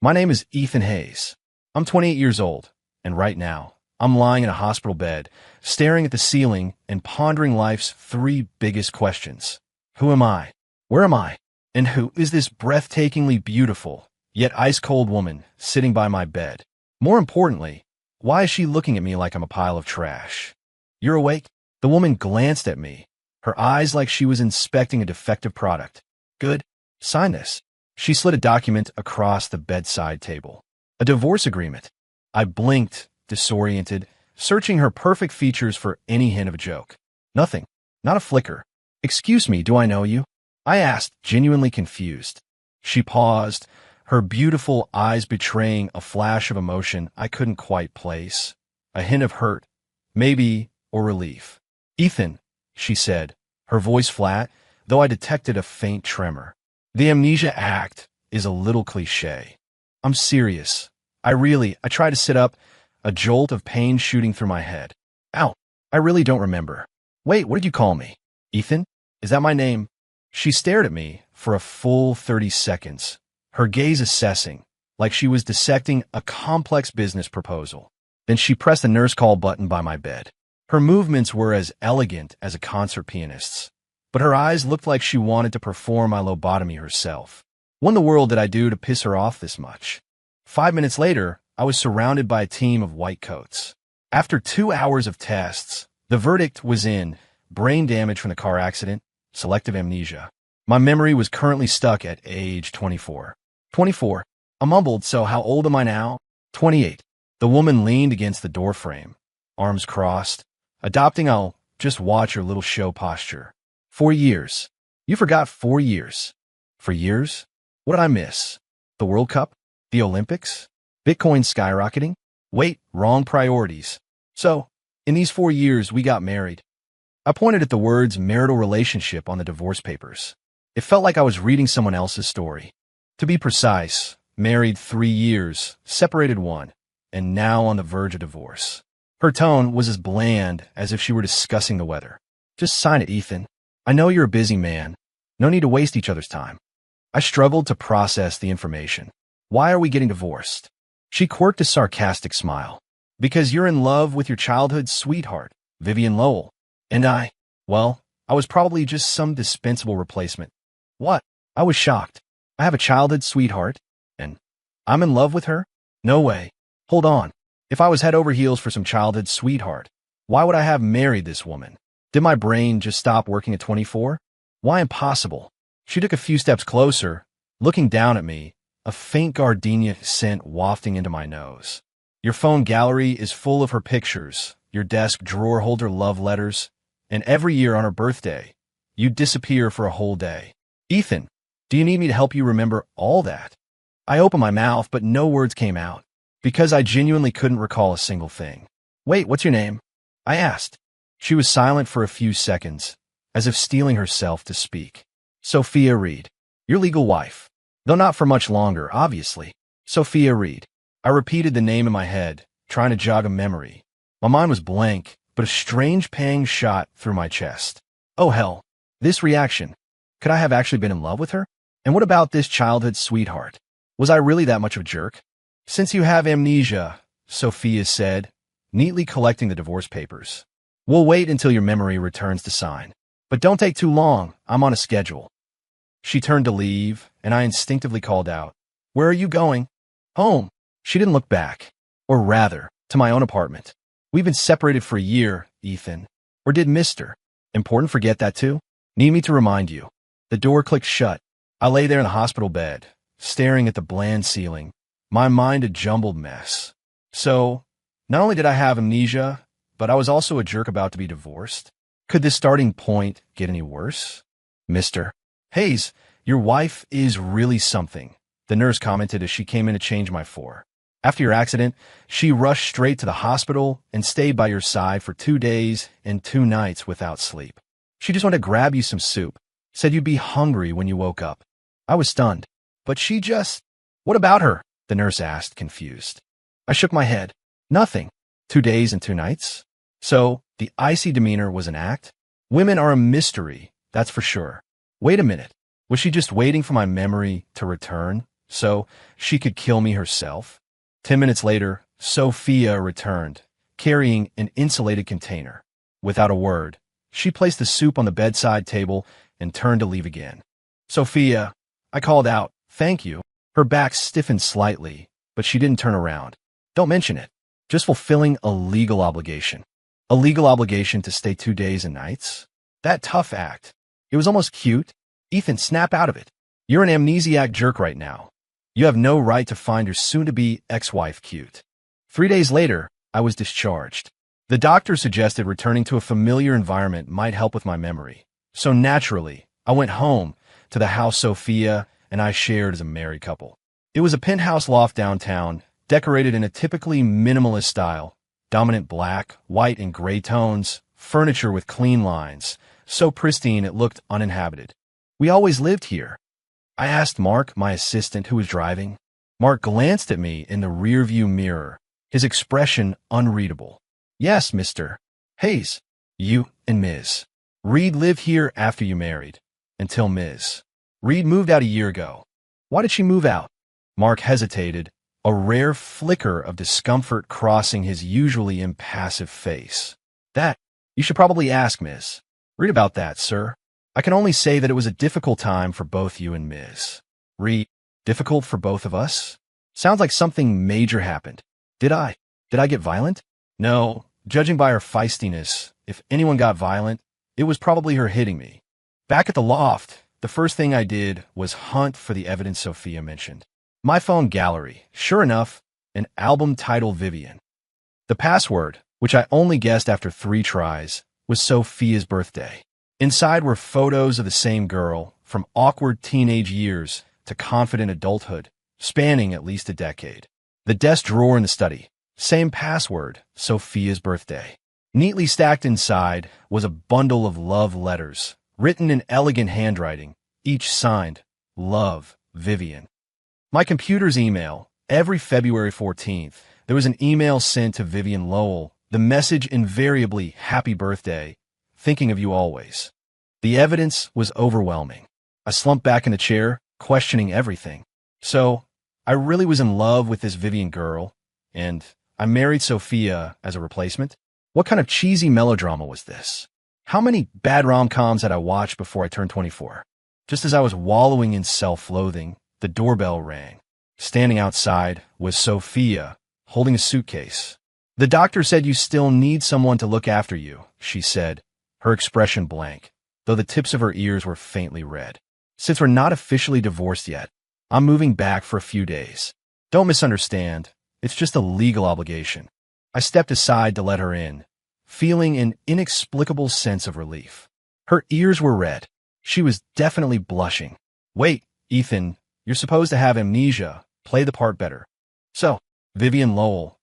My name is Ethan Hayes. I'm 28 years old, and right now, I'm lying in a hospital bed, staring at the ceiling and pondering life's three biggest questions. Who am I? Where am I? And who is this breathtakingly beautiful, yet ice-cold woman sitting by my bed? More importantly, why is she looking at me like I'm a pile of trash? You're awake? The woman glanced at me, her eyes like she was inspecting a defective product. Good. Sign this. She slid a document across the bedside table. A divorce agreement. I blinked, disoriented, searching her perfect features for any hint of a joke. Nothing. Not a flicker. Excuse me, do I know you? I asked, genuinely confused. She paused, her beautiful eyes betraying a flash of emotion I couldn't quite place. A hint of hurt, maybe, or relief. Ethan, she said, her voice flat, though I detected a faint tremor. The amnesia act is a little cliché. I'm serious. I tried to sit up, a jolt of pain shooting through my head. Ow, I really don't remember. Wait, what did you call me? Ethan? Is that my name? She stared at me for a full 30 seconds, her gaze assessing, like she was dissecting a complex business proposal. Then she pressed the nurse call button by my bed. Her movements were as elegant as a concert pianist's, but her eyes looked like she wanted to perform my lobotomy herself. What in the world did I do to piss her off this much? 5 minutes later, I was surrounded by a team of white coats. After 2 hours of tests, the verdict was in: brain damage from the car accident, selective amnesia. My memory was currently stuck at age 24. 24. I mumbled, so how old am I now? 28. The woman leaned against the doorframe, arms crossed, adopting I'll just watch your little show posture. 4 years. You forgot 4 years. For years? What did I miss? The World Cup? The Olympics? Bitcoin skyrocketing? Wait, wrong priorities. So, in these 4 years, we got married. I pointed at the words marital relationship on the divorce papers. It felt like I was reading someone else's story. To be precise, married 3 years, separated 1, and now on the verge of divorce. Her tone was as bland as if she were discussing the weather. Just sign it, Ethan. I know you're a busy man. No need to waste each other's time. I struggled to process the information. Why are we getting divorced? She quirked a sarcastic smile. Because you're in love with your childhood sweetheart, Vivian Lowell. And I was probably just some dispensable replacement. What? I was shocked. I have a childhood sweetheart, and I'm in love with her? No way. Hold on. If I was head over heels for some childhood sweetheart, why would I have married this woman? Did my brain just stop working at 24? Why impossible? She took a few steps closer, looking down at me, a faint gardenia scent wafting into my nose. Your phone gallery is full of her pictures. Your desk drawer holds her love letters. And every year on her birthday, you disappear for a whole day. Ethan, do you need me to help you remember all that? I opened my mouth, but no words came out, because I genuinely couldn't recall a single thing. Wait, what's your name? I asked. She was silent for a few seconds, as if steeling herself to speak. Sophia Reed, your legal wife. Though not for much longer, obviously. Sophia Reed. I repeated the name in my head, trying to jog a memory. My mind was blank, but a strange pang shot through my chest. Oh hell, this reaction. Could I have actually been in love with her? And what about this childhood sweetheart? Was I really that much of a jerk? Since you have amnesia, Sophia said, neatly collecting the divorce papers. We'll wait until your memory returns to sign. But don't take too long, I'm on a schedule. She turned to leave, and I instinctively called out, Where are you going? Home. She didn't look back. Or rather, to my own apartment. We've been separated for a year, Ethan. Or did Mr. Important forget that too? Need me to remind you. The door clicked shut. I lay there in the hospital bed, staring at the bland ceiling, my mind a jumbled mess. So, not only did I have amnesia, but I was also a jerk about to be divorced. Could this starting point get any worse? Mr. Hayes, your wife is really something, the nurse commented as she came in to change my floor. After your accident, she rushed straight to the hospital and stayed by your side for 2 days and 2 nights without sleep. She just wanted to grab you some soup, said you'd be hungry when you woke up. I was stunned. But she just... What about her? The nurse asked, confused. I shook my head. Nothing. 2 days and 2 nights? So, the icy demeanor was an act? Women are a mystery, that's for sure. Wait a minute. Was she just waiting for my memory to return, so she could kill me herself. 10 minutes later, Sophia returned, carrying an insulated container. Without a word, she placed the soup on the bedside table and turned to leave again. Sophia, I called out, thank you. Her back stiffened slightly, but she didn't turn around. Don't mention it. Just fulfilling a legal obligation. A legal obligation to stay 2 days and nights? That tough act. It was almost cute. Ethan, snap out of it. You're an amnesiac jerk right now. You have no right to find your soon-to-be ex-wife cute. 3 days later, I was discharged. The doctor suggested returning to a familiar environment might help with my memory. So naturally, I went home to the house Sophia and I shared as a married couple. It was a penthouse loft downtown, decorated in a typically minimalist style, dominant black, white, and gray tones, furniture with clean lines, so pristine it looked uninhabited. We always lived here. I asked Mark, my assistant, who was driving. Mark glanced at me in the rearview mirror, his expression unreadable. Yes, Mr. Hayes, you and Ms. Reed lived here after you married, until Ms. Reed moved out a year ago. Why did she move out? Mark hesitated, a rare flicker of discomfort crossing his usually impassive face. That, you should probably ask Ms. Reed about that, sir. I can only say that it was a difficult time for both you and Ms. Reed. Difficult for both of us? Sounds like something major happened. Did I get violent? No, judging by her feistiness, if anyone got violent, it was probably her hitting me. Back at the loft, the first thing I did was hunt for the evidence Sophia mentioned. My phone gallery, sure enough, an album titled Vivian. The password, which I only guessed after 3 tries, was Sophia's birthday. Inside were photos of the same girl, from awkward teenage years to confident adulthood, spanning at least a decade. The desk drawer in the study, same password, Sophia's birthday. Neatly stacked inside was a bundle of love letters, written in elegant handwriting, each signed, Love, Vivian. My computer's email, every February 14th, there was an email sent to Vivian Lowell, the message invariably, happy birthday, thinking of you always. The evidence was overwhelming. I slumped back in the chair, questioning everything. So, I really was in love with this Vivian girl, and I married Sophia as a replacement? What kind of cheesy melodrama was this? How many bad rom-coms had I watched before I turned 24? Just as I was wallowing in self-loathing, the doorbell rang. Standing outside was Sophia, holding a suitcase. The doctor said you still need someone to look after you, she said, her expression blank, though the tips of her ears were faintly red. Since we're not officially divorced yet, I'm moving back for a few days. Don't misunderstand, it's just a legal obligation. I stepped aside to let her in, feeling an inexplicable sense of relief. Her ears were red. She was definitely blushing. Wait, Ethan, you're supposed to have amnesia. Play the part better. So, Vivian Lowell.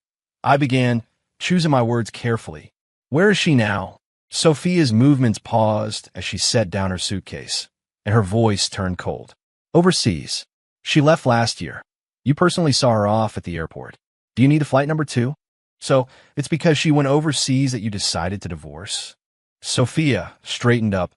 I began, choosing my words carefully. Where is she now? Sophia's movements paused as she set down her suitcase, and her voice turned cold. Overseas. She left last year. You personally saw her off at the airport. Do you need a flight number 2? So, it's because she went overseas that you decided to divorce? Sophia straightened up,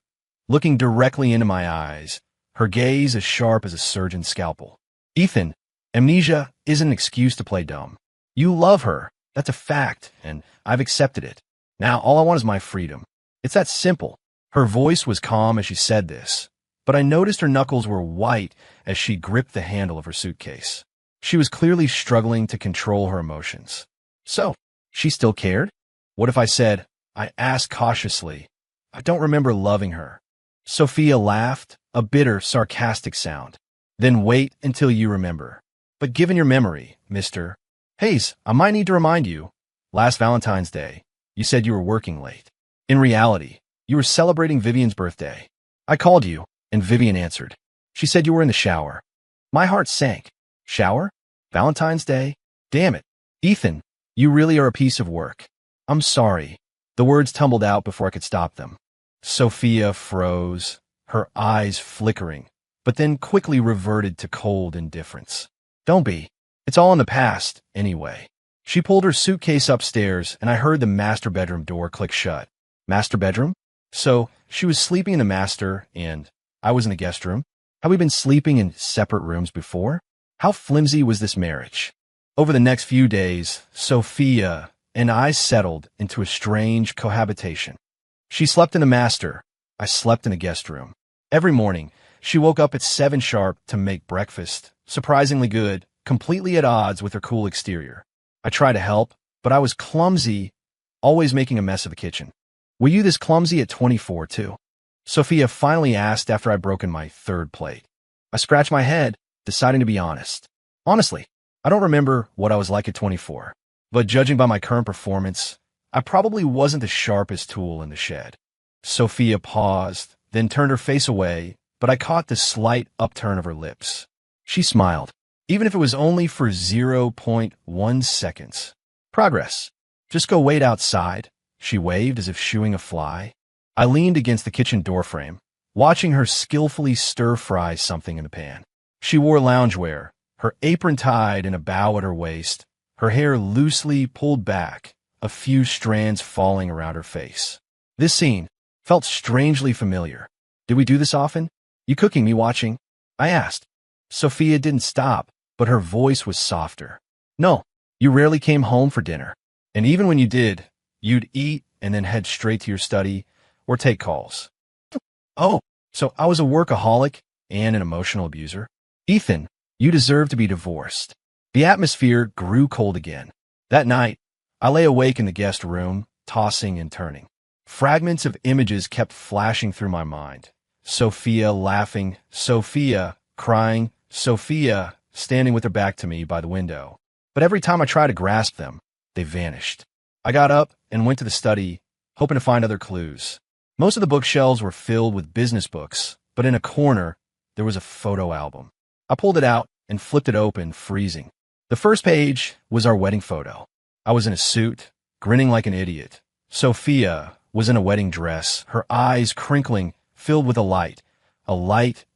looking directly into my eyes, her gaze as sharp as a surgeon's scalpel. Ethan, amnesia isn't an excuse to play dumb. You love her. That's a fact, and I've accepted it. Now, all I want is my freedom. It's that simple. Her voice was calm as she said this, but I noticed her knuckles were white as she gripped the handle of her suitcase. She was clearly struggling to control her emotions. So, she still cared? What if I said, I asked cautiously, I don't remember loving her. Sophia laughed, a bitter, sarcastic sound. Then wait until you remember. But given your memory, Mr. Hayes, I might need to remind you, last Valentine's Day, you said you were working late. In reality, you were celebrating Vivian's birthday. I called you, and Vivian answered. She said you were in the shower. My heart sank. Shower? Valentine's Day? Damn it. Ethan, you really are a piece of work. I'm sorry. The words tumbled out before I could stop them. Sophia froze, her eyes flickering, but then quickly reverted to cold indifference. Don't be. It's all in the past, anyway. She pulled her suitcase upstairs, and I heard the master bedroom door click shut. Master bedroom? So, she was sleeping in the master, and I was in the guest room? Had we been sleeping in separate rooms before? How flimsy was this marriage? Over the next few days, Sophia and I settled into a strange cohabitation. She slept in the master. I slept in the guest room. Every morning, she woke up at 7 sharp to make breakfast, surprisingly good, completely at odds with her cool exterior. I tried to help, but I was clumsy, always making a mess of the kitchen. Were you this clumsy at 24, too? Sophia finally asked after I'd broken my 3rd plate. I scratched my head, deciding to be honest. Honestly, I don't remember what I was like at 24, but judging by my current performance, I probably wasn't the sharpest tool in the shed. Sophia paused, then turned her face away, but I caught the slight upturn of her lips. She smiled, even if it was only for 0.1 seconds. Progress. Just go wait outside, she waved as if shooing a fly. I leaned against the kitchen doorframe, watching her skillfully stir-fry something in the pan. She wore loungewear, her apron tied in a bow at her waist, her hair loosely pulled back, a few strands falling around her face. This scene felt strangely familiar. Did we do this often? You cooking, me watching? I asked. Sophia didn't stop, but her voice was softer. No, you rarely came home for dinner. And even when you did, you'd eat and then head straight to your study or take calls. Oh, so I was a workaholic and an emotional abuser? Ethan, you deserve to be divorced. The atmosphere grew cold again. That night, I lay awake in the guest room, tossing and turning. Fragments of images kept flashing through my mind. Sophia laughing, Sophia crying, Sophia standing with her back to me by the window. But every time I tried to grasp them, they vanished. I got up and went to the study, hoping to find other clues. Most of the bookshelves were filled with business books, but in a corner, there was a photo album. I pulled it out and flipped it open, freezing. The first page was our wedding photo. I was in a suit, grinning like an idiot. Sophia was in a wedding dress, her eyes crinkling, filled with a light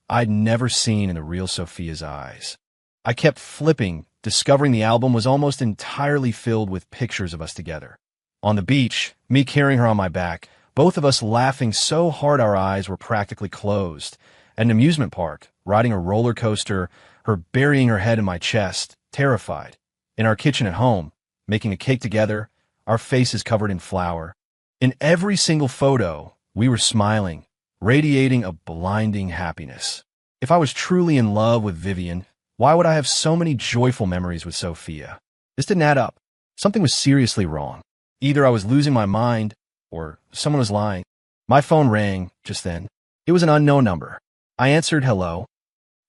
I'd never seen in the real Sophia's eyes. I kept flipping, discovering the album was almost entirely filled with pictures of us together. On the beach, me carrying her on my back, both of us laughing so hard our eyes were practically closed. At an amusement park, riding a roller coaster, her burying her head in my chest, terrified. In our kitchen at home, making a cake together, our faces covered in flour. In every single photo, we were smiling, radiating a blinding happiness. If I was truly in love with Vivian, why would I have so many joyful memories with Sophia? This didn't add up. Something was seriously wrong. Either I was losing my mind, or someone was lying. My phone rang just then. It was an unknown number. I answered hello.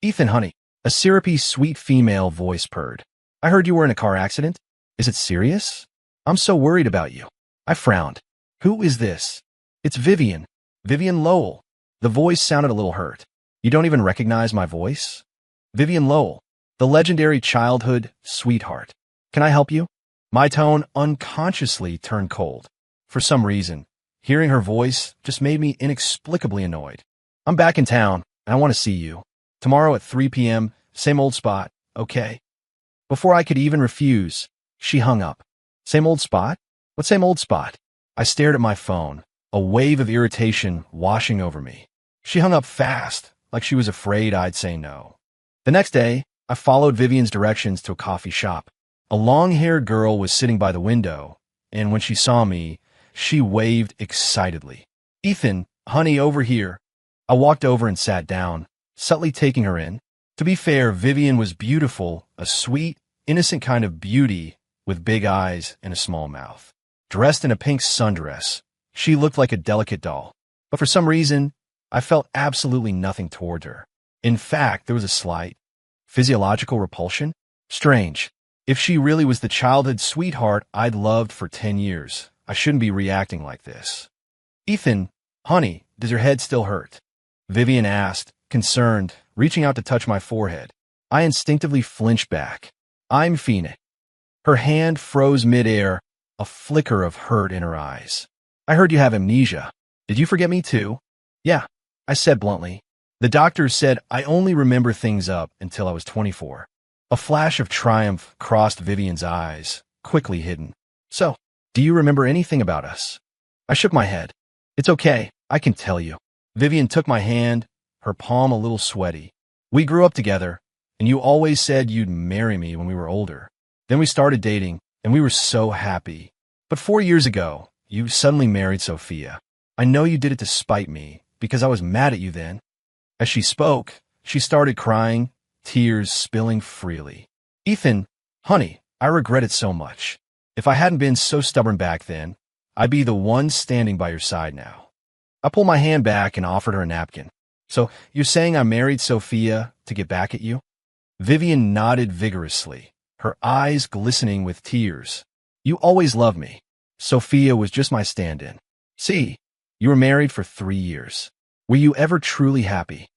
Ethan, honey, a syrupy, sweet female voice purred. I heard you were in a car accident. Is it serious? I'm so worried about you. I frowned. Who is this? It's Vivian. Vivian Lowell. The voice sounded a little hurt. You don't even recognize my voice? Vivian Lowell, the legendary childhood sweetheart. Can I help you? My tone unconsciously turned cold. For some reason, hearing her voice just made me inexplicably annoyed. I'm back in town, and I want to see you. Tomorrow at 3 p.m., same old spot, okay? Before I could even refuse, she hung up. Same old spot? What same old spot? I stared at my phone, a wave of irritation washing over me. She hung up fast, like she was afraid I'd say no. The next day, I followed Vivian's directions to a coffee shop. A long-haired girl was sitting by the window, and when she saw me, she waved excitedly. Ethan, honey, over here. I walked over and sat down, subtly taking her in. To be fair, Vivian was beautiful, a sweet, innocent kind of beauty with big eyes and a small mouth. Dressed in a pink sundress, she looked like a delicate doll. But for some reason, I felt absolutely nothing toward her. In fact, there was a slight physiological repulsion. Strange. If she really was the childhood sweetheart I'd loved for 10 years, I shouldn't be reacting like this. Ethan, honey, does your head still hurt? Vivian asked, concerned, reaching out to touch my forehead. I instinctively flinched back. I'm Phoenix. Her hand froze midair, a flicker of hurt in her eyes. I heard you have amnesia. Did you forget me too? Yeah, I said bluntly. The doctors said I only remember things up until I was 24. A flash of triumph crossed Vivian's eyes, quickly hidden. So, do you remember anything about us? I shook my head. It's okay, I can tell you. Vivian took my hand, her palm a little sweaty. We grew up together, And you always said you'd marry me when we were older. Then we started dating, and we were so happy. But 4 years ago, you suddenly married Sophia. I know you did it to spite me, because I was mad at you then." As she spoke, she started crying, tears spilling freely. "Ethan, honey, I regret it so much. If I hadn't been so stubborn back then, I'd be the one standing by your side now." I pulled my hand back and offered her a napkin. "So, you're saying I married Sophia to get back at you?" Vivian nodded vigorously, her eyes glistening with tears. "You always loved me. Sophia was just my stand-in. See, you were married for 3 years. Were you ever truly happy?"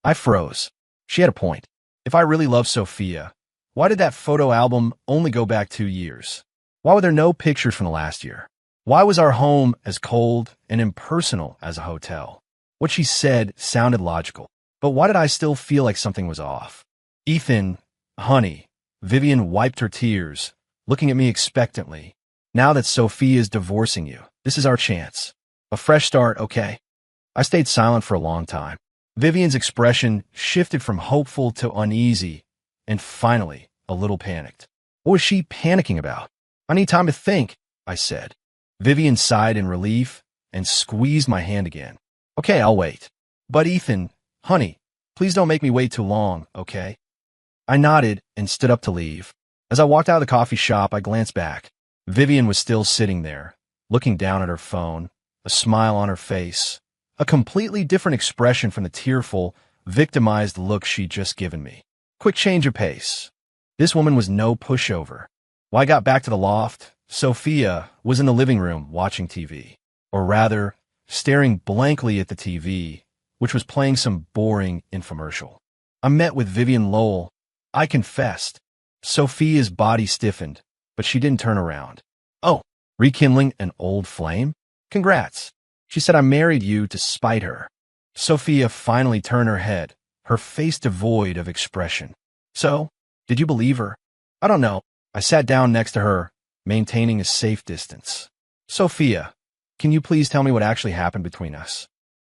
I froze. She had a point. If I really loved Sophia, why did that photo album only go back 2 years? Why were there no pictures from the last year? Why was our home as cold and impersonal as a hotel? What she said sounded logical, but why did I still feel like something was off? "Ethan, honey," Vivian wiped her tears, looking at me expectantly. "Now that Sophia is divorcing you, this is our chance. A fresh start, okay?" I stayed silent for a long time. Vivian's expression shifted from hopeful to uneasy, and finally, a little panicked. What was she panicking about? "I need time to think," I said. Vivian sighed in relief and squeezed my hand again. "Okay, I'll wait. But Ethan, honey, please don't make me wait too long, okay?" I nodded and stood up to leave. As I walked out of the coffee shop, I glanced back. Vivian was still sitting there, looking down at her phone, a smile on her face, a completely different expression from the tearful, victimized look she'd just given me. Quick change of pace. This woman was no pushover. When I got back to the loft, Sophia was in the living room watching TV, or rather, staring blankly at the TV, which was playing some boring infomercial. I met with Vivian Lowell. I confessed. Sophia's body stiffened, but she didn't turn around. "Oh, rekindling an old flame? Congrats." She said I married you to spite her. Sophia finally turned her head, her face devoid of expression. "So, did you believe her?" "I don't know." I sat down next to her, maintaining a safe distance. "Sophia, can you please tell me what actually happened between us?"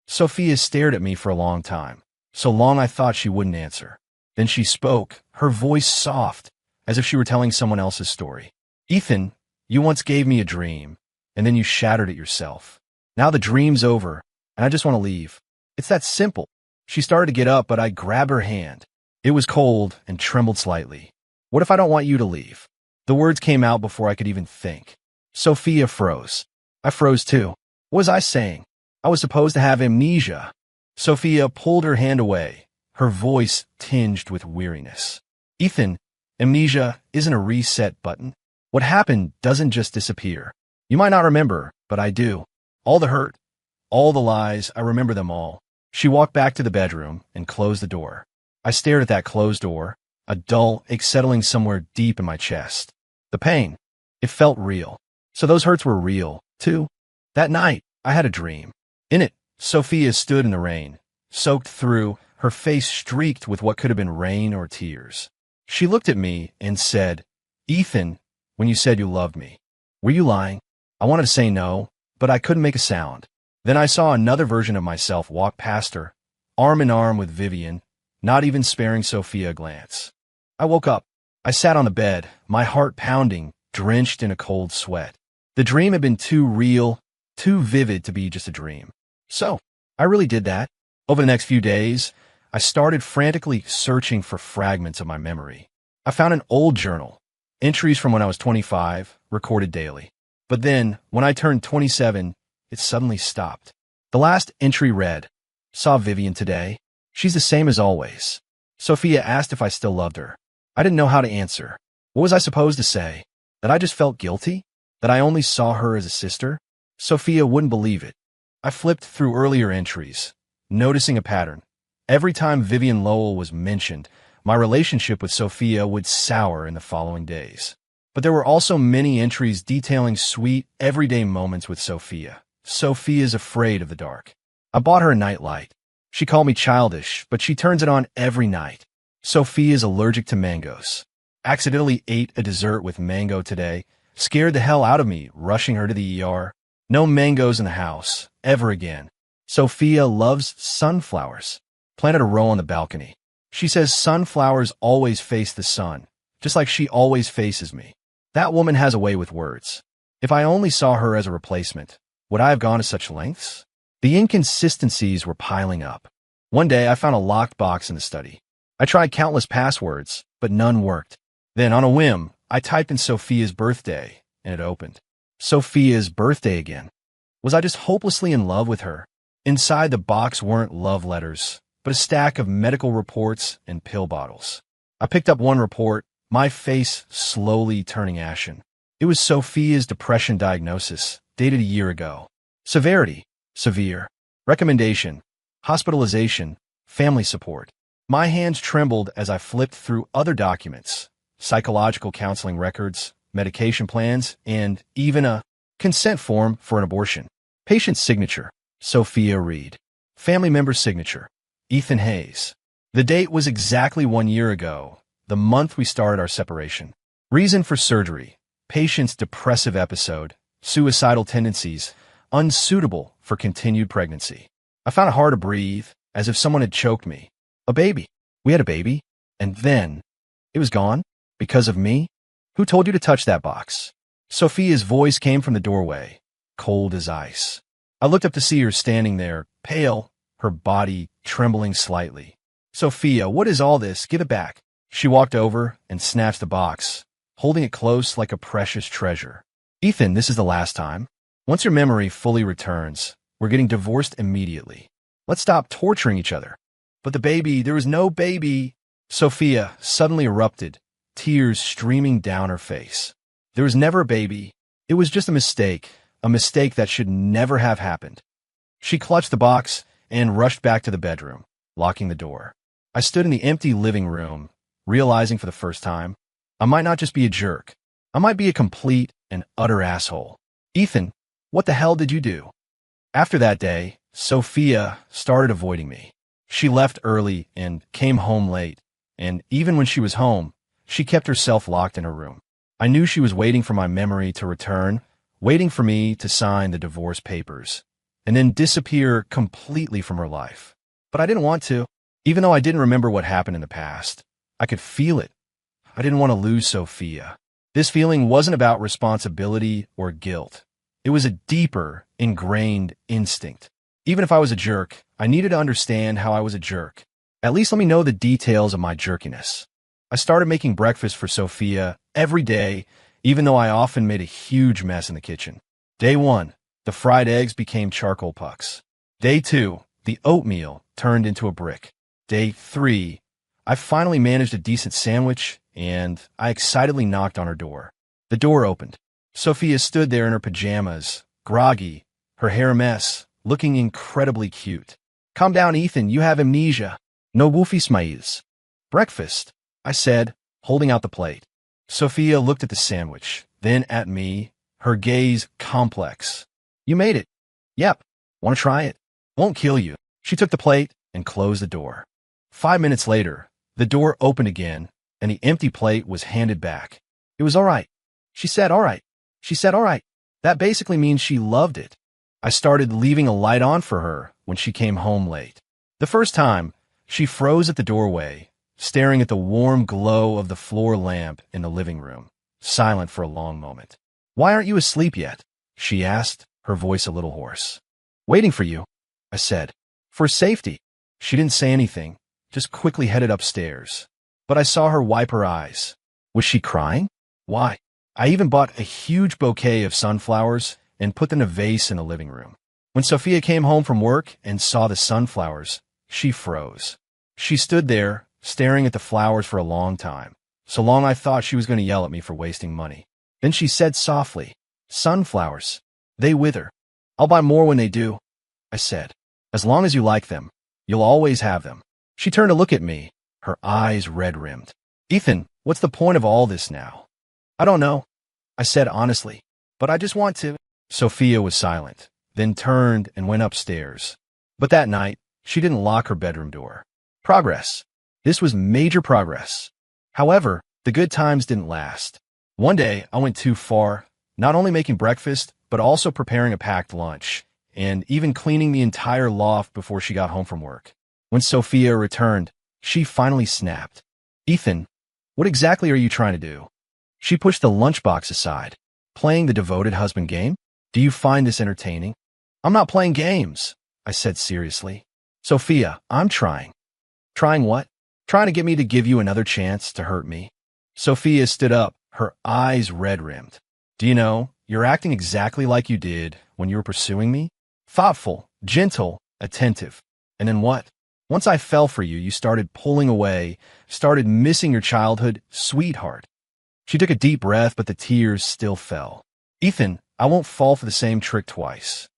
Sophia stared at me for a long time, so long I thought she wouldn't answer. Then she spoke, her voice soft, as if she were telling someone else's story. "Ethan, you once gave me a dream, and then you shattered it yourself. Now the dream's over, and I just want to leave. It's that simple." She started to get up, but I grabbed her hand. It was cold and trembled slightly. "What if I don't want you to leave?" The words came out before I could even think. Sophia froze. I froze too. What was I saying? I was supposed to have amnesia. Sophia pulled her hand away, her voice tinged with weariness. "Ethan, amnesia isn't a reset button. What happened doesn't just disappear. You might not remember, but I do. All the hurt, all the lies, I remember them all." She walked back to the bedroom and closed the door. I stared at that closed door, a dull ache settling somewhere deep in my chest. The pain, it felt real. So those hurts were real, too. That night, I had a dream. In it, Sophia stood in the rain, soaked through, her face streaked with what could have been rain or tears. She looked at me and said, "Ethan, when you said you loved me, were you lying?" I wanted to say no, but I couldn't make a sound. Then I saw another version of myself walk past her, arm in arm with Vivian, not even sparing Sophia a glance. I woke up. I sat on the bed, my heart pounding, drenched in a cold sweat. The dream had been too real, too vivid to be just a dream. So, I really did that. Over the next few days, I started frantically searching for fragments of my memory. I found an old journal, entries from when I was 25, recorded daily. But then, when I turned 27, it suddenly stopped. The last entry read, "Saw Vivian today. She's the same as always." Sophia asked if I still loved her. I didn't know how to answer. What was I supposed to say? That I just felt guilty? That I only saw her as a sister? Sophia wouldn't believe it. I flipped through earlier entries, noticing a pattern. Every time Vivian Lowell was mentioned, my relationship with Sophia would sour in the following days. But there were also many entries detailing sweet, everyday moments with Sophia. Sophia's afraid of the dark. I bought her a nightlight. She called me childish, but she turns it on every night. Sophia's allergic to mangoes. Accidentally ate a dessert with mango today. Scared the hell out of me, rushing her to the ER. No mangoes in the house, ever again. Sophia loves sunflowers. Planted a row on the balcony. She says sunflowers always face the sun, just like she always faces me. That woman has a way with words. If I only saw her as a replacement, would I have gone to such lengths? The inconsistencies were piling up. One day, I found a locked box in the study. I tried countless passwords, but none worked. Then, on a whim, I typed in Sophia's birthday, and it opened. Sophia's birthday again. Was I just hopelessly in love with her? Inside the box weren't love letters, but a stack of medical reports and pill bottles. I picked up one report, my face slowly turning ashen. It was Sophia's depression diagnosis, dated a year ago. Severity: severe. Recommendation: hospitalization, family support. My hands trembled as I flipped through other documents, psychological counseling records, medication plans, and even a consent form for an abortion. Patient's signature: Sophia Reed. Family member's signature: Ethan Hayes. The date was exactly 1 year ago, the month we started our separation. Reason for surgery: patient's depressive episode, suicidal tendencies, unsuitable for continued pregnancy. I found it hard to breathe, as if someone had choked me. A baby. We had a baby, and then it was gone? Because of me? Who told you to touch that box? Sophia's voice came from the doorway, cold as ice. I looked up to see her standing there, pale, her body trembling slightly. Sophia, what is all this? Give it back. She walked over and snatched the box, holding it close like a precious treasure. Ethan, this is the last time. Once your memory fully returns, we're getting divorced immediately. Let's stop torturing each other. But the baby, there was no baby. Sophia suddenly erupted, tears streaming down her face. There was never a baby. It was just a mistake that should never have happened. She clutched the box and rushed back to the bedroom, locking the door. I stood in the empty living room, realizing for the first time, I might not just be a jerk. I might be a complete and utter asshole. Ethan, what the hell did you do? After that day, Sophia started avoiding me. She left early and came home late, and even when she was home, she kept herself locked in her room. I knew she was waiting for my memory to return, waiting for me to sign the divorce papers, and then disappear completely from her life. But I didn't want to. Even though I didn't remember what happened in the past, I could feel it. I didn't want to lose Sophia. This feeling wasn't about responsibility or guilt. It was a deeper, ingrained instinct. Even if I was a jerk, I needed to understand how I was a jerk. At least let me know the details of my jerkiness. I started making breakfast for Sophia every day, even though I often made a huge mess in the kitchen. Day 1, the fried eggs became charcoal pucks. Day 2, the oatmeal turned into a brick. Day 3, I finally managed a decent sandwich, and I excitedly knocked on her door. The door opened. Sophia stood there in her pajamas, groggy, her hair a mess, looking incredibly cute. Calm down, Ethan, you have amnesia. No woofy smiles. Breakfast, I said, holding out the plate. Sophia looked at the sandwich, then at me, her gaze complex. You made it. Yep. Want to try it? Won't kill you. She took the plate and closed the door. 5 minutes later, the door opened again, and the empty plate was handed back. It was all right. She said all right. She said all right. That basically means she loved it. I started leaving a light on for her when she came home late. The first time, she froze at the doorway, staring at the warm glow of the floor lamp in the living room, silent for a long moment. Why aren't you asleep yet? She asked, her voice a little hoarse. Waiting for you, I said. For safety. She didn't say anything, just quickly headed upstairs. But I saw her wipe her eyes. Was she crying? Why? I even bought a huge bouquet of sunflowers and put them in a vase in the living room. When Sophia came home from work and saw the sunflowers, she froze. She stood there, staring at the flowers for a long time, so long I thought she was going to yell at me for wasting money. Then she said softly, "Sunflowers. They wither. I'll buy more when they do," I said. "As long as you like them, you'll always have them." She turned to look at me, her eyes red-rimmed. "Ethan, what's the point of all this now?" "I don't know," I said honestly, "but I just want to." Sophia was silent, then turned and went upstairs. But that night, she didn't lock her bedroom door. Progress. This was major progress. However, the good times didn't last. One day, I went too far, not only making breakfast, but also preparing a packed lunch, and even cleaning the entire loft before she got home from work. When Sophia returned, She finally snapped. Ethan, what exactly are you trying to do? She pushed the lunchbox aside. Playing the devoted husband game? Do you find this entertaining? I'm not playing games, I said seriously. Sophia, I'm trying. Trying what? Trying to get me to give you another chance to hurt me. Sophia stood up, her eyes red-rimmed. Do you know, you're acting exactly like you did when you were pursuing me? Thoughtful, gentle, attentive. And then what? Once I fell for you, you started pulling away, started missing your childhood sweetheart. She took a deep breath, but the tears still fell. Ethan, I won't fall for the same trick twice.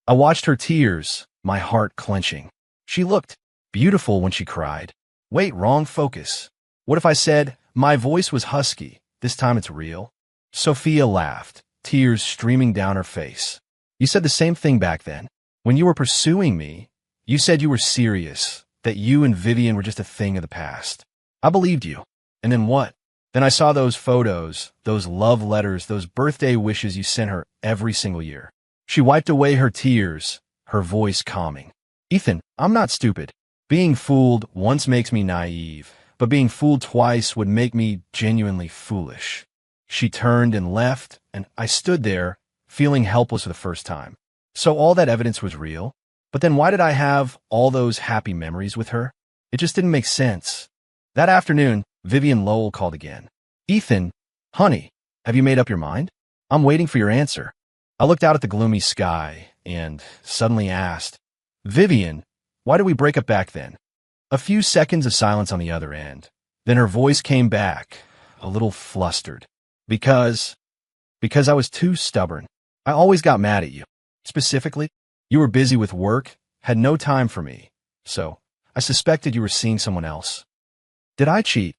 I watched her tears, my heart clenching. She looked beautiful when she cried. Wait, wrong focus. What if I said, my voice was husky, this time it's real? Sophia laughed, tears streaming down her face. You said the same thing back then. When you were pursuing me, you said you were serious, that you and Vivian were just a thing of the past. I believed you. And then what? Then I saw those photos, those love letters, those birthday wishes you sent her every single year. She wiped away her tears, her voice calming. Ethan, I'm not stupid. Being fooled once makes me naive, but being fooled twice would make me genuinely foolish. She turned and left, and I stood there, feeling helpless for the first time. So all that evidence was real? But then why did I have all those happy memories with her? It just didn't make sense. That afternoon, Vivian Lowell called again. Ethan, honey, have you made up your mind? I'm waiting for your answer. I looked out at the gloomy sky and suddenly asked, Vivian, why did we break up back then? A few seconds of silence on the other end. Then her voice came back, a little flustered. Because I was too stubborn. I always got mad at you. Specifically, you were busy with work, had no time for me. So, I suspected you were seeing someone else. Did I cheat?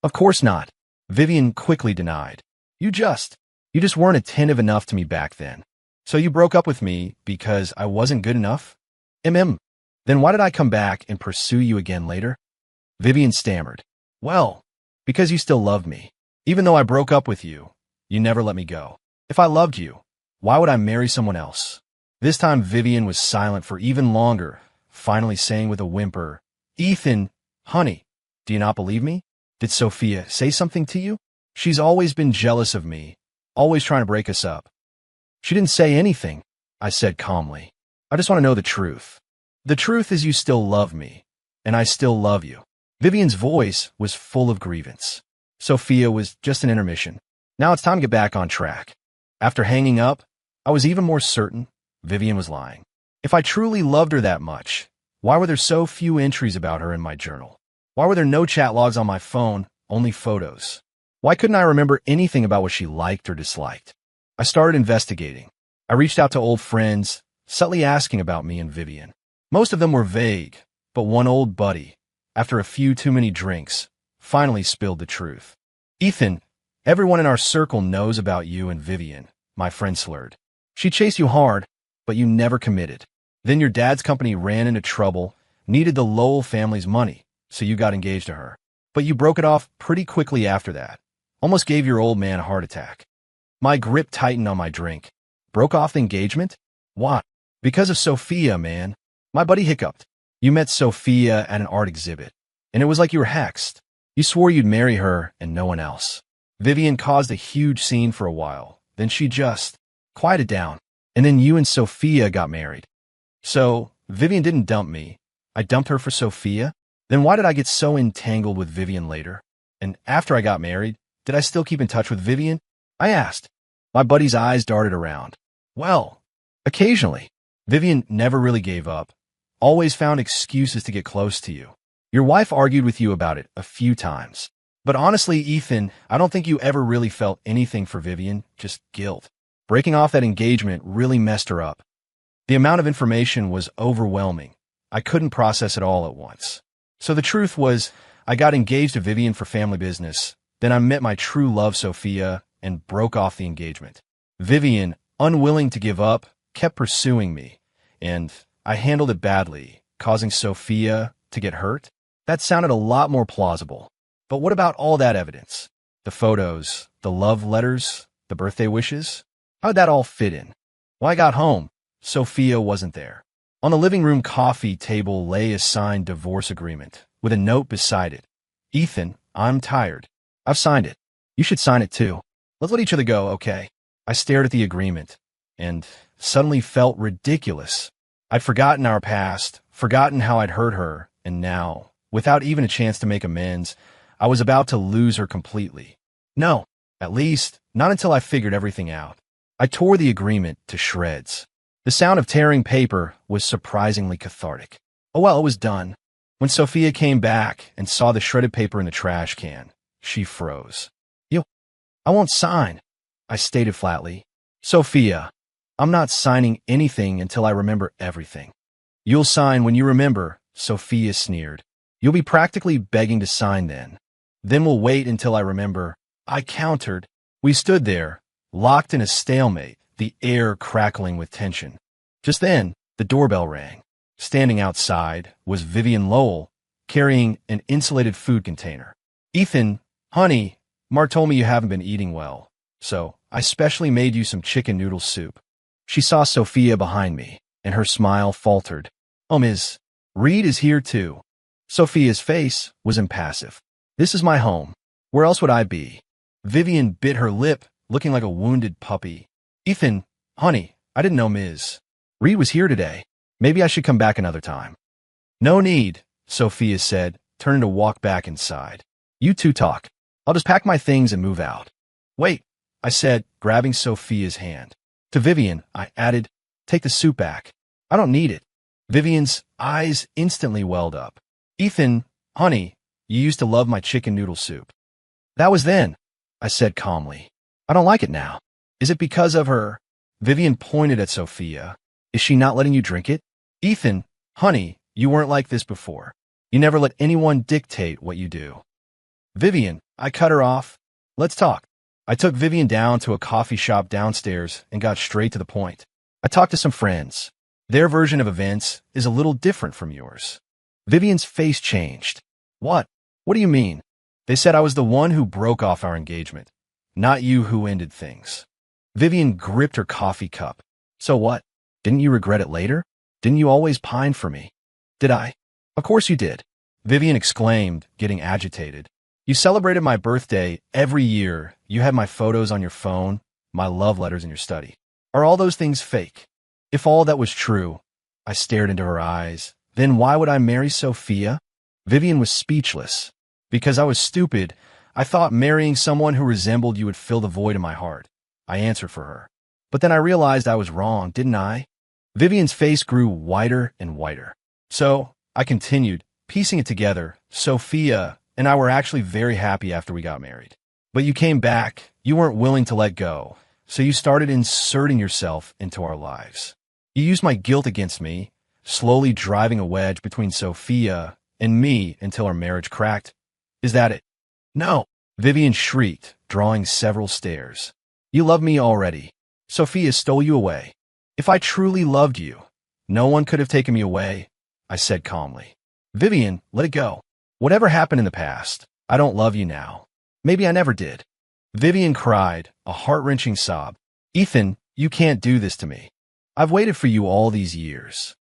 Of course not. Vivian quickly denied. You just weren't attentive enough to me back then. So you broke up with me because I wasn't good enough? Then why did I come back and pursue you again later? Vivian stammered. Well, because you still loved me. Even though I broke up with you, you never let me go. If I loved you, why would I marry someone else? This time Vivian was silent for even longer, finally saying with a whimper, Ethan, honey, do you not believe me? Did Sophia say something to you? She's always been jealous of me, always trying to break us up. She didn't say anything, I said calmly. I just want to know the truth. The truth is you still love me, and I still love you. Vivian's voice was full of grievance. Sophia was just an intermission. Now it's time to get back on track. After hanging up, I was even more certain Vivian was lying. If I truly loved her that much, why were there so few entries about her in my journal? Why were there no chat logs on my phone, only photos? Why couldn't I remember anything about what she liked or disliked? I started investigating. I reached out to old friends, subtly asking about me and Vivian. Most of them were vague, but one old buddy, after a few too many drinks, finally spilled the truth. Ethan, everyone in our circle knows about you and Vivian, my friend slurred. She chased you hard, but you never committed. Then your dad's company ran into trouble, needed the Lowell family's money, so you got engaged to her. But you broke it off pretty quickly after that. Almost gave your old man a heart attack. My grip tightened on my drink. Broke off the engagement? Why? Because of Sophia, man. My buddy hiccuped. You met Sophia at an art exhibit, and it was like you were hexed. You swore you'd marry her and no one else. Vivian caused a huge scene for a while. Then she just quieted down, and then you and Sophia got married. So, Vivian didn't dump me. I dumped her for Sophia? Then why did I get so entangled with Vivian later? And after I got married, did I still keep in touch with Vivian? I asked. My buddy's eyes darted around. Well, occasionally. Vivian never really gave up. Always found excuses to get close to you. Your wife argued with you about it a few times. But honestly, Ethan, I don't think you ever really felt anything for Vivian, just guilt. Breaking off that engagement really messed her up. The amount of information was overwhelming. I couldn't process it all at once. So the truth was, I got engaged to Vivian for family business. Then I met my true love, Sophia, and broke off the engagement. Vivian, unwilling to give up, kept pursuing me, and I handled it badly, causing Sophia to get hurt. That sounded a lot more plausible. But what about all that evidence? The photos, the love letters, the birthday wishes? How'd that all fit in? When I got home, Sophia wasn't there. On the living room coffee table lay a signed divorce agreement, with a note beside it. Ethan, I'm tired. I've signed it. You should sign it too. Let's let each other go, okay? I stared at the agreement and suddenly felt ridiculous. I'd forgotten our past, forgotten how I'd hurt her, and now, without even a chance to make amends, I was about to lose her completely. No, at least, not until I figured everything out. I tore the agreement to shreds. The sound of tearing paper was surprisingly cathartic. Oh well, it was done. When Sophia came back and saw the shredded paper in the trash can, she froze. I won't sign, I stated flatly. Sophia, I'm not signing anything until I remember everything. You'll sign when you remember, Sophia sneered. You'll be practically begging to sign then. Then we'll wait until I remember, I countered. We stood there, locked in a stalemate, the air crackling with tension. Just then, the doorbell rang. Standing outside was Vivian Lowell, carrying an insulated food container. Ethan, honey, Mark told me you haven't been eating well, so I specially made you some chicken noodle soup. She saw Sophia behind me, and her smile faltered. Ms. Reed is here too. Sophia's face was impassive. This is my home. Where else would I be? Vivian bit her lip, looking like a wounded puppy. Ethan, honey, I didn't know Ms. Reed was here today. Maybe I should come back another time. No need, Sophia said, turning to walk back inside. You two talk. I'll just pack my things and move out. Wait, I said, grabbing Sophia's hand. To Vivian, I added, take the soup back. I don't need it. Vivian's eyes instantly welled up. Ethan, honey, you used to love my chicken noodle soup. That was then, I said calmly. I don't like it now. Is it because of her? Vivian pointed at Sophia. Is she not letting you drink it? Ethan, honey, you weren't like this before. You never let anyone dictate what you do. Vivian, I cut her off. Let's talk. I took Vivian down to a coffee shop downstairs and got straight to the point. I talked to some friends. Their version of events is a little different from yours. Vivian's face changed. What? What do you mean? They said I was the one who broke off our engagement, not you who ended things. Vivian gripped her coffee cup. So what? Didn't you regret it later? Didn't you always pine for me? Did I? Of course you did. Vivian exclaimed, getting agitated. You celebrated my birthday every year. You had my photos on your phone, my love letters in your study. Are all those things fake? If all that was true, I stared into her eyes. Then why would I marry Sophia? Vivian was speechless. Because I was stupid. I thought marrying someone who resembled you would fill the void in my heart. I answered for her. But then I realized I was wrong, didn't I? Vivian's face grew whiter and whiter. So, I continued, piecing it together. Sophia and I were actually very happy after we got married. But you came back. You weren't willing to let go. So you started inserting yourself into our lives. You used my guilt against me, slowly driving a wedge between Sophia and me until our marriage cracked. Is that it? No, Vivian shrieked, drawing several stairs. You love me already. Sophia stole you away. If I truly loved you, no one could have taken me away, I said calmly. Vivian, let it go. Whatever happened in the past, I don't love you now. Maybe I never did. Vivian cried, a heart-wrenching sob. Ethan, you can't do this to me. I've waited for you all these years.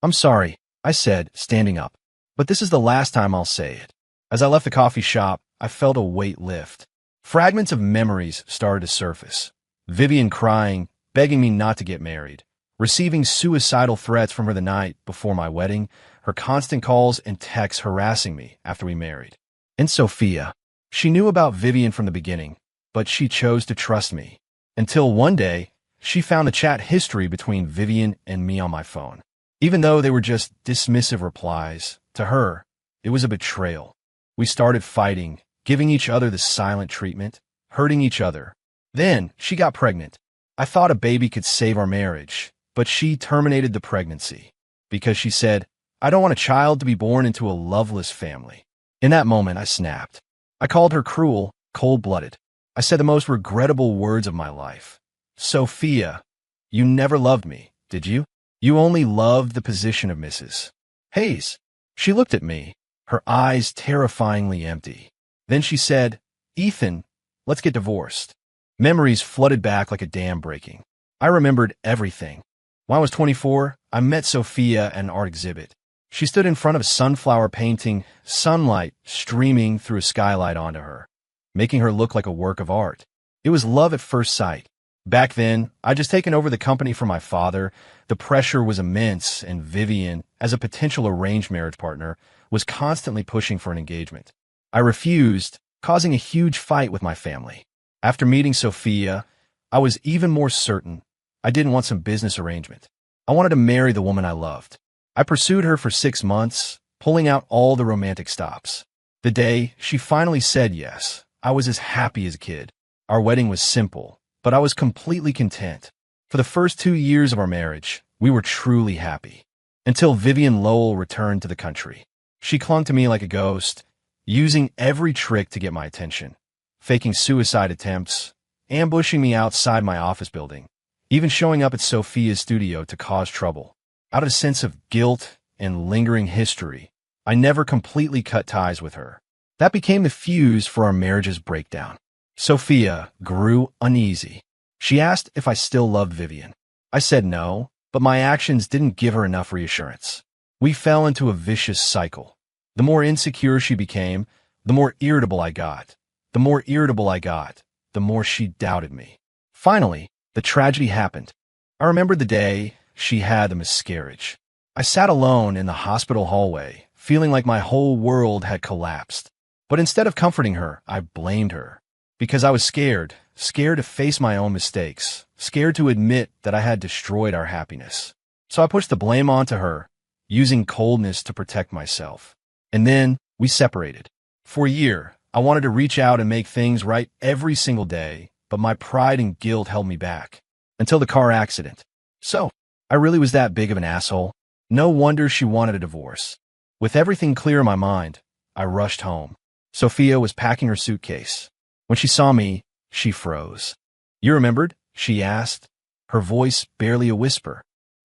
I'm sorry, I said, standing up. But this is the last time I'll say it. As I left the coffee shop, I felt a weight lift. Fragments of memories started to surface. Vivian crying, begging me not to get married. Receiving suicidal threats from her the night before my wedding. Her constant calls and texts harassing me after we married. And Sophia. She knew about Vivian from the beginning, but she chose to trust me. Until one day, she found the chat history between Vivian and me on my phone. Even though they were just dismissive replies, to her, it was a betrayal. We started fighting, giving each other the silent treatment, hurting each other. Then, she got pregnant. I thought a baby could save our marriage, but she terminated the pregnancy because she said, I don't want a child to be born into a loveless family. In that moment, I snapped. I called her cruel, cold-blooded. I said the most regrettable words of my life. Sophia, you never loved me, did you? You only loved the position of Mrs. Hayes. She looked at me, her eyes terrifyingly empty. Then she said, Ethan, let's get divorced. Memories flooded back like a dam breaking. I remembered everything. When I was 24, I met Sophia at an art exhibit. She stood in front of a sunflower painting, sunlight streaming through a skylight onto her, making her look like a work of art. It was love at first sight. Back then, I'd just taken over the company from my father. The pressure was immense, and Vivian, as a potential arranged marriage partner, was constantly pushing for an engagement. I refused, causing a huge fight with my family. After meeting Sophia, I was even more certain I didn't want some business arrangement. I wanted to marry the woman I loved. I pursued her for 6 months, pulling out all the romantic stops. The day she finally said yes, I was as happy as a kid. Our wedding was simple, but I was completely content. For the first 2 years of our marriage, we were truly happy. Until Vivian Lowell returned to the country. She clung to me like a ghost, using every trick to get my attention, faking suicide attempts, ambushing me outside my office building, even showing up at Sophia's studio to cause trouble. Out of a sense of guilt and lingering history, I never completely cut ties with her. That became the fuse for our marriage's breakdown. Sophia grew uneasy. She asked if I still loved Vivian. I said no, but my actions didn't give her enough reassurance. We fell into a vicious cycle. The more insecure she became, the more irritable I got. The more irritable I got, the more she doubted me. Finally, the tragedy happened. I remembered the day she had the miscarriage. I sat alone in the hospital hallway, feeling like my whole world had collapsed. But instead of comforting her, I blamed her. Because I was scared to face my own mistakes, scared to admit that I had destroyed our happiness. So I pushed the blame onto her, using coldness to protect myself. And then we separated. For a year, I wanted to reach out and make things right every single day, but my pride and guilt held me back. Until the car accident. So, I really was that big of an asshole. No wonder she wanted a divorce. With everything clear in my mind, I rushed home. Sophia was packing her suitcase. When she saw me, she froze. "You remembered?" she asked, her voice barely a whisper.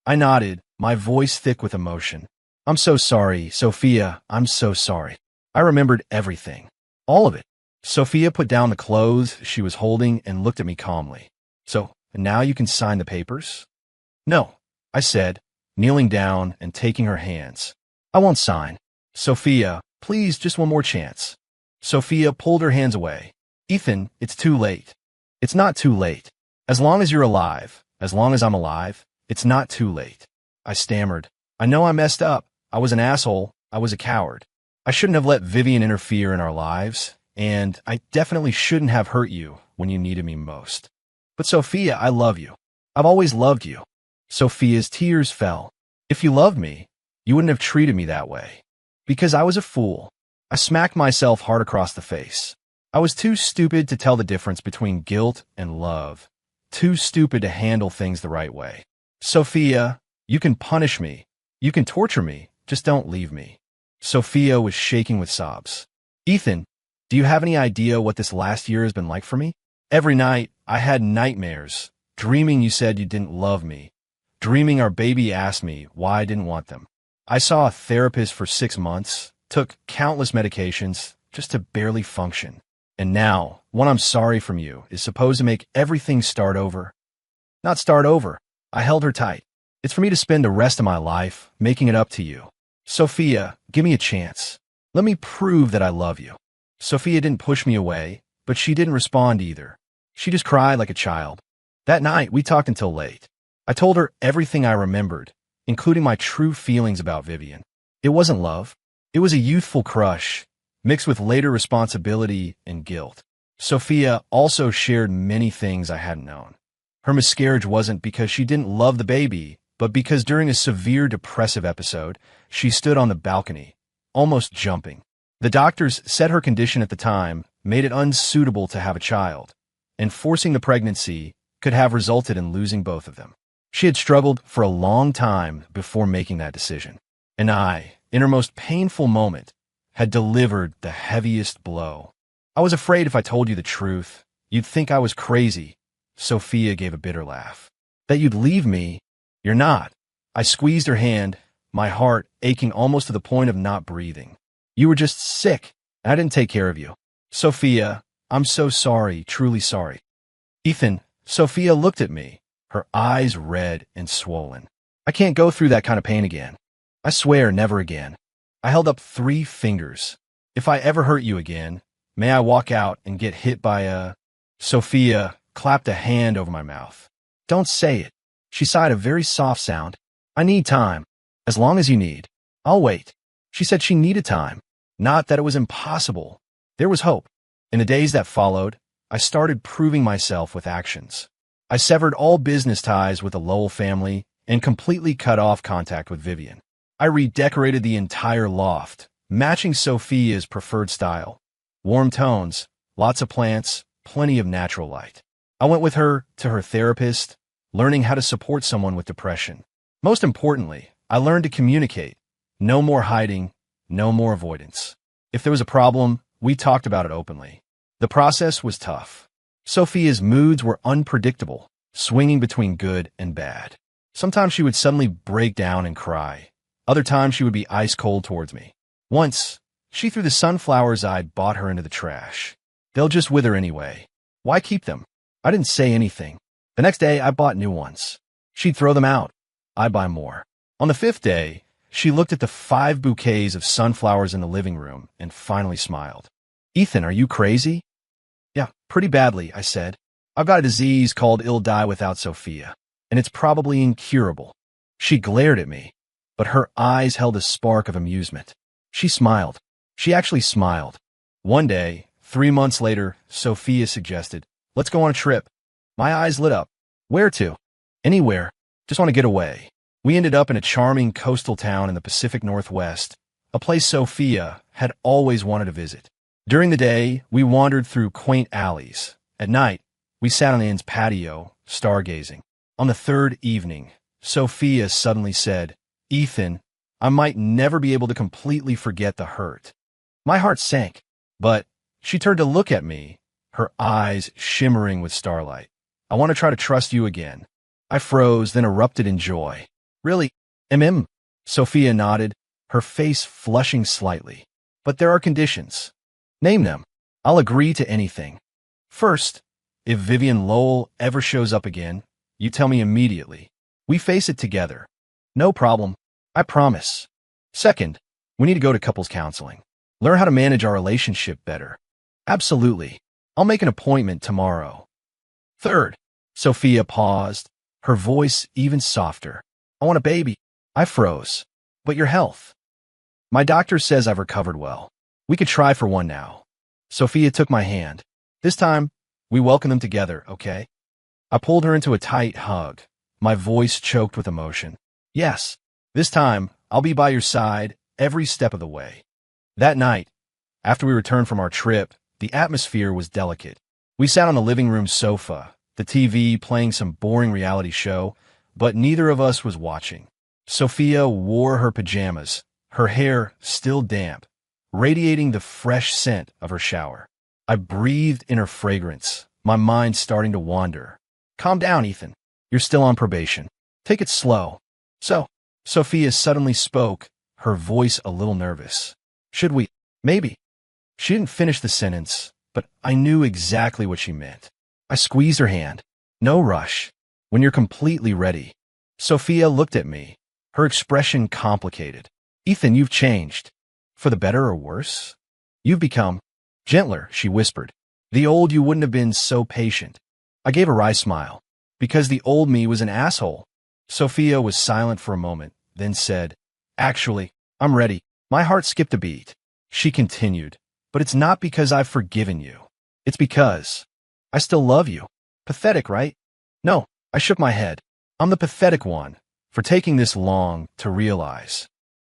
I nodded, my voice thick with emotion. "I'm so sorry, Sophia, I'm so sorry." I remembered everything. All of it. Sophia put down the clothes she was holding and looked at me calmly. "So, now you can sign the papers?" "No," I said, kneeling down and taking her hands. "I won't sign." "Sophia, please, just one more chance." Sophia pulled her hands away. "Ethan, it's too late." "It's not too late. As long as you're alive, as long as I'm alive, it's not too late." I stammered. "I know I messed up. I was an asshole. I was a coward. I shouldn't have let Vivian interfere in our lives, and I definitely shouldn't have hurt you when you needed me most. But Sophia, I love you. I've always loved you." Sophia's tears fell. "If you loved me, you wouldn't have treated me that way." Because I was a fool. I smacked myself hard across the face. I was too stupid to tell the difference between guilt and love. Too stupid to handle things the right way. "Sophia, you can punish me. You can torture me. Just don't leave me." Sophia was shaking with sobs. "Ethan, do you have any idea what this last year has been like for me? Every night, I had nightmares, dreaming you said you didn't love me, dreaming our baby asked me why I didn't want them. I saw a therapist for 6 months, took countless medications just to barely function. And now, what I'm sorry from you is supposed to make everything start over." "Not start over." I held her tight. "It's for me to spend the rest of my life making it up to you. Sophia, give me a chance. Let me prove that I love you." Sophia didn't push me away, but she didn't respond either. She just cried like a child. That night, we talked until late. I told her everything I remembered, including my true feelings about Vivian. It wasn't love. It was a youthful crush, mixed with later responsibility and guilt. Sophia also shared many things I hadn't known. Her miscarriage wasn't because she didn't love the baby, but because during a severe depressive episode, she stood on the balcony, almost jumping. The doctors said her condition at the time made it unsuitable to have a child, and forcing the pregnancy could have resulted in losing both of them. She had struggled for a long time before making that decision. And I, in her most painful moment, had delivered the heaviest blow. "I was afraid if I told you the truth, you'd think I was crazy." Sophia gave a bitter laugh. "That you'd leave me? You're not." I squeezed her hand, my heart aching almost to the point of not breathing. "You were just sick, and I didn't take care of you." "Sophia, I'm so sorry, truly sorry." "Ethan," Sophia looked at me, her eyes red and swollen. "I can't go through that kind of pain again. I swear, never again. I held up 3 fingers. If I ever hurt you again, may I walk out and get hit by a... Sophia clapped a hand over my mouth. Don't say it. She sighed a very soft sound. I need time. As long as you need. I'll wait. She said she needed time. Not that it was impossible. There was hope. In the days that followed, I started proving myself with actions. I severed all business ties with the Lowell family and completely cut off contact with Vivian. I redecorated the entire loft, matching Sophia's preferred style. Warm tones, lots of plants, plenty of natural light. I went with her to her therapist, learning how to support someone with depression. Most importantly, I learned to communicate. No more hiding, no more avoidance. If there was a problem, we talked about it openly. The process was tough. Sophia's moods were unpredictable, swinging between good and bad. Sometimes she would suddenly break down and cry. Other times she would be ice cold towards me. Once, she threw the sunflowers I'd bought her into the trash. They'll just wither anyway. Why keep them? I didn't say anything. The next day, I bought new ones. She'd throw them out. I'd buy more. On the 5th day, she looked at the 5 bouquets of sunflowers in the living room and finally smiled. Ethan, are you crazy? Yeah, pretty badly, I said. I've got a disease called I'll die without Sophia, and it's probably incurable. She glared at me, but her eyes held a spark of amusement. She smiled. She actually smiled. One day, 3 months later, Sophia suggested, let's go on a trip. My eyes lit up. Where to? Anywhere. Just want to get away. We ended up in a charming coastal town in the Pacific Northwest, a place Sophia had always wanted to visit. During the day, we wandered through quaint alleys. At night, we sat on the inn's patio, stargazing. On the 3rd evening, Sophia suddenly said, Ethan, I might never be able to completely forget the hurt. My heart sank, but she turned to look at me, her eyes shimmering with starlight. I want to try to trust you again. I froze, then erupted in joy. Really? Sophia nodded, her face flushing slightly. But there are conditions. Name them. I'll agree to anything. First, if Vivian Lowell ever shows up again, you tell me immediately. We face it together. No problem. I promise. Second, we need to go to couples counseling. Learn how to manage our relationship better. Absolutely. I'll make an appointment tomorrow. Third, Sophia paused, her voice even softer. I want a baby. I froze. But your health? My doctor says I've recovered well. We could try for one now. Sophia took my hand. This time, we welcome them together, okay? I pulled her into a tight hug, my voice choked with emotion. Yes, this time, I'll be by your side every step of the way. That night, after we returned from our trip, the atmosphere was delicate. We sat on the living room sofa, the TV playing some boring reality show, but neither of us was watching. Sophia wore her pajamas, her hair still damp, radiating the fresh scent of her shower. I breathed in her fragrance, my mind starting to wander. Calm down, Ethan. You're still on probation. Take it slow. So, Sophia suddenly spoke, her voice a little nervous. Should we? Maybe. She didn't finish the sentence, but I knew exactly what she meant. I squeezed her hand. No rush. When you're completely ready. Sophia looked at me, her expression complicated. Ethan, you've changed. For the better or worse? You've become gentler, she whispered. The old you wouldn't have been so patient. I gave a wry smile. Because the old me was an asshole. Sophia was silent for a moment, then said, Actually, I'm ready. My heart skipped a beat. She continued, But it's not because I've forgiven you. It's because I still love you. Pathetic, right? No, I shook my head. I'm the pathetic one for taking this long to realize.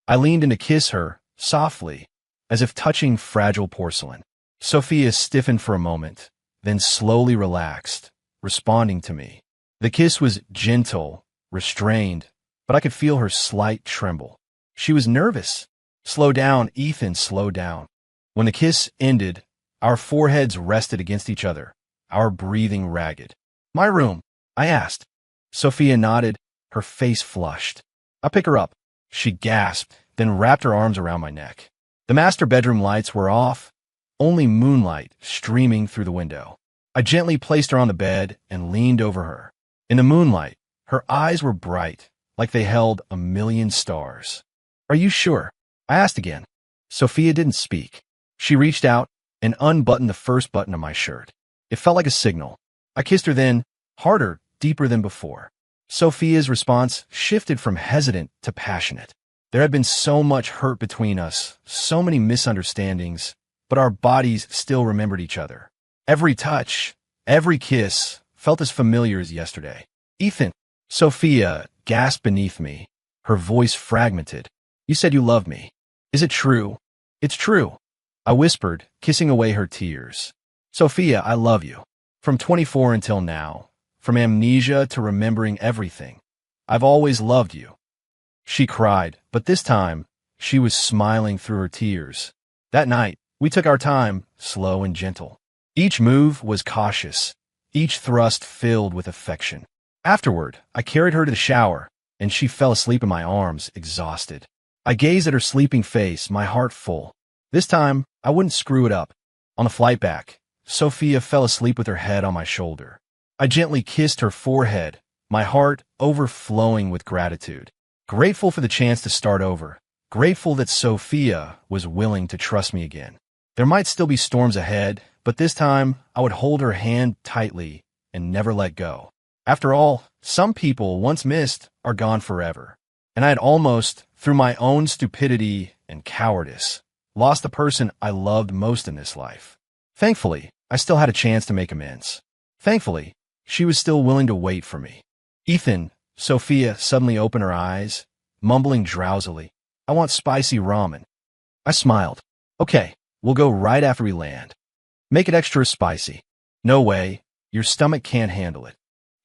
I leaned in to kiss her, softly, as if touching fragile porcelain. Sophia stiffened for a moment, then slowly relaxed, responding to me. The kiss was gentle, restrained, but I could feel her slight tremble. She was nervous. Slow down, Ethan, slow down. When the kiss ended, our foreheads rested against each other, our breathing ragged. My room, I asked. Sophia nodded, her face flushed. I'll pick her up. She gasped, then wrapped her arms around my neck. The master bedroom lights were off, only moonlight streaming through the window. I gently placed her on the bed and leaned over her. In the moonlight, her eyes were bright, like they held a million stars. Are you sure? I asked again. Sophia didn't speak. She reached out and unbuttoned the first button of my shirt. It felt like a signal. I kissed her then, harder, deeper than before. Sophia's response shifted from hesitant to passionate. There had been so much hurt between us, so many misunderstandings, but our bodies still remembered each other. Every touch, every kiss felt as familiar as yesterday. Ethan, Sophia gasped beneath me, her voice fragmented. You said you loved me. Is it true? It's true. I whispered, kissing away her tears. Sophia, I love you. From 24 until now, from amnesia to remembering everything. I've always loved you. She cried, but this time, she was smiling through her tears. That night, we took our time, slow and gentle. Each move was cautious, each thrust filled with affection. Afterward, I carried her to the shower, and she fell asleep in my arms, exhausted. I gazed at her sleeping face, my heart full. This time, I wouldn't screw it up. On the flight back, Sophia fell asleep with her head on my shoulder. I gently kissed her forehead, my heart overflowing with gratitude. Grateful for the chance to start over. Grateful that Sophia was willing to trust me again. There might still be storms ahead, but this time I would hold her hand tightly and never let go. After all, some people once missed are gone forever. And I had almost, through my own stupidity and cowardice, lost the person I loved most in this life. Thankfully, I still had a chance to make amends. Thankfully, she was still willing to wait for me. Ethan, Sophia suddenly opened her eyes, mumbling drowsily, I want spicy ramen. I smiled. Okay, we'll go right after we land. Make it extra spicy. No way, your stomach can't handle it.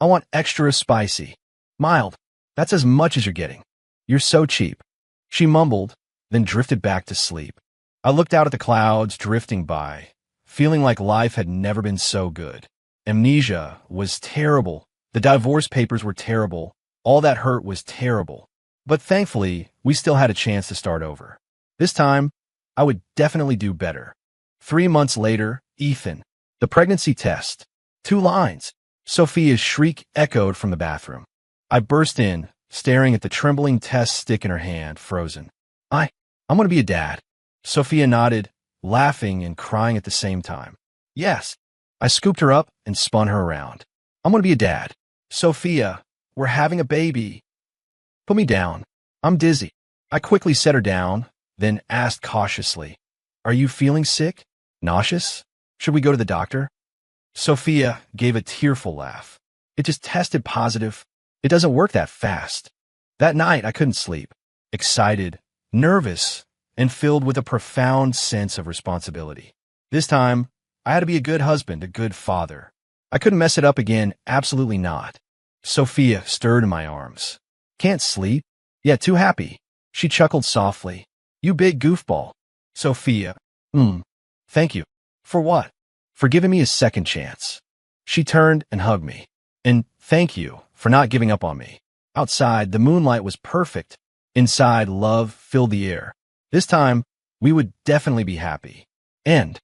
I want extra spicy. Mild, that's as much as you're getting. You're so cheap. She mumbled, then drifted back to sleep. I looked out at the clouds drifting by, feeling like life had never been so good. Amnesia was terrible. The divorce papers were terrible. All that hurt was terrible. But thankfully, we still had a chance to start over. This time, I would definitely do better. 3 months later, Ethan. The pregnancy test. 2 lines. Sophia's shriek echoed from the bathroom. I burst in, staring at the trembling test stick in her hand, frozen. I'm going to be a dad. Sophia nodded, laughing and crying at the same time. Yes. I scooped her up and spun her around. I'm going to be a dad. Sophia, we're having a baby. Put me down. I'm dizzy. I quickly set her down, then asked cautiously, Are you feeling sick? Nauseous? Should we go to the doctor? Sophia gave a tearful laugh. It just tested positive. It doesn't work that fast. That night, I couldn't sleep. Excited, nervous, and filled with a profound sense of responsibility. This time, I had to be a good husband, a good father. I couldn't mess it up again, absolutely not. Sophia stirred in my arms. Can't sleep? Yeah, too happy. She chuckled softly. You big goofball. Sophia. Thank you. For what? For giving me a second chance. She turned and hugged me. And thank you for not giving up on me. Outside, the moonlight was perfect. Inside, love filled the air. This time, we would definitely be happy. End.